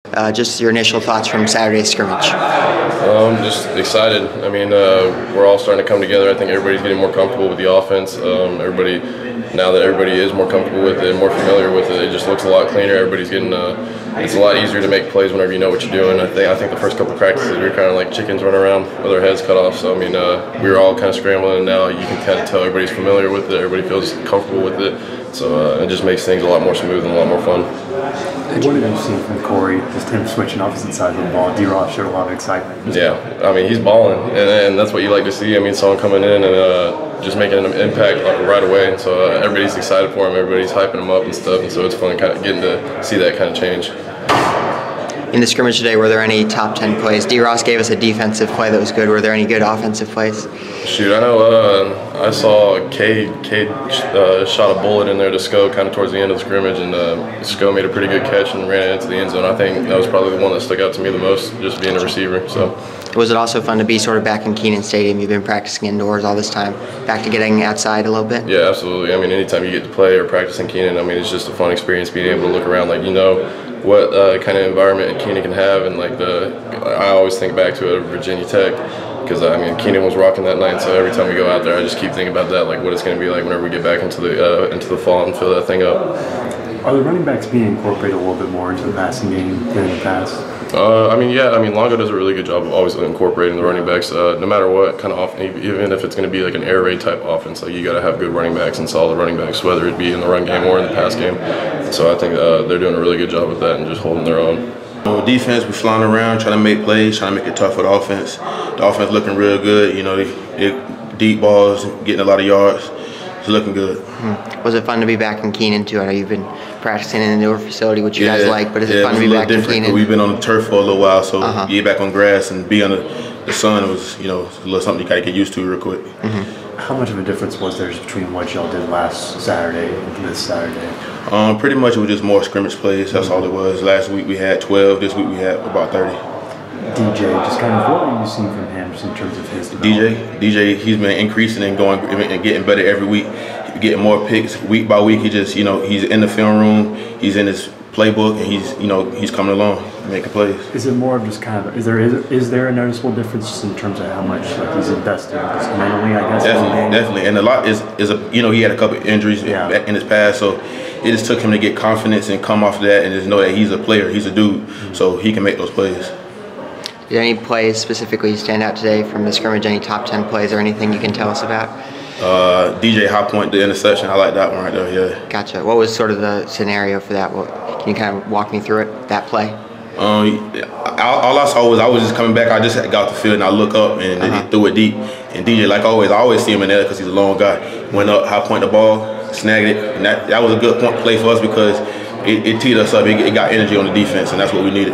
Just your initial thoughts from Saturday's scrimmage. Just excited. I mean, we're all starting to come together. I think everybody's getting more comfortable with the offense. Now that everybody is more comfortable with it and more familiar with it, it just looks a lot cleaner. Everybody's getting, it's a lot easier to make plays whenever you know what you're doing. I think the first couple of practices we were kind of like chickens running around with our heads cut off. So I mean, we were all kind of scrambling, and now you can kind of tell everybody's familiar with it. Everybody feels comfortable with it. So it just makes things a lot more smooth and a lot more fun. What have you seen from Corey, just him switching opposite sides of the ball? D-Ross showed a lot of excitement. Yeah, I mean, he's balling, and that's what you like to see. I mean, someone coming in and just making an impact right away. And so everybody's excited for him, everybody's hyping him up and stuff, and so it's fun kind of getting to see that kind of change. In the scrimmage today, were there any top 10 plays? D-Ross gave us a defensive play that was good. Were there any good offensive plays? Shoot, I know I saw Cade shot a bullet in there to Sco kind of towards the end of the scrimmage, and Sco made a pretty good catch and ran it into the end zone. I think that was probably the one that stuck out to me the most, just being a receiver. So. Was it also fun to be sort of back in Kenan Stadium? You've been practicing indoors all this time. Back to getting outside a little bit? Yeah, absolutely. I mean, anytime you get to play or practice in Kenan, I mean, it's just a fun experience being able to look around, like, you know, what kind of environment Kenan can have, and like I always think back to Virginia Tech, because I mean Kenan was rocking that night. So every time we go out there, I just keep thinking about that, like what it's going to be like whenever we get back into the fall and fill that thing up. Are the running backs being incorporated a little bit more into the passing game than in the past? I mean, yeah. I mean, Longo does a really good job of always incorporating the running backs, no matter what kind of even if it's going to be like an air raid type offense. Like you got to have good running backs and solid running backs, whether it be in the run game or in the pass game. So I think they're doing a really good job with that and just holding their own. Defense, we're flying around, trying to make plays, trying to make it tough for the offense. The offense looking real good. You know, they deep balls, getting a lot of yards. It's looking good. Was it fun to be back in Kenan too? I know you've been practicing in the newer facility, which you guys like, but is it fun to be back in Kenan? We've been on the turf for a little while, so get back on grass and be on the sun was, you know, a little something you gotta get used to real quick. How much of a difference was there between what y'all did last Saturday and this Saturday? Pretty much it was just more scrimmage plays. That's all it was. Last week we had 12. This week we had about 30. DJ, just kind of what were you seeing from him just in terms of his development? DJ, he's been increasing and going and getting better every week. Getting more picks week by week. He just, you know, he's in the film room, he's in his playbook, and he's, you know, he's coming along making plays. Is it more of just kind of is there a noticeable difference just in terms of how much like he's invested just mentally, I guess? Definitely, and a lot is you know, he had a couple of injuries in his past, so it just took him to get confidence and come off of that and just know that he's a player, he's a dude, so he can make those plays. Did any plays specifically stand out today from the scrimmage? Any top 10 plays or anything you can tell us about? DJ High Point, the interception, I like that one right there, yeah. Gotcha. What was sort of the scenario for that? Can you kind of walk me through it, that play? All I saw was I was just coming back. I just got off the field and I look up and he threw it deep. And DJ, like always, I always see him in there because he's a long guy. Went up, high point the ball, snagged it, and that was a good play for us because it teed us up. It got energy on the defense, and that's what we needed.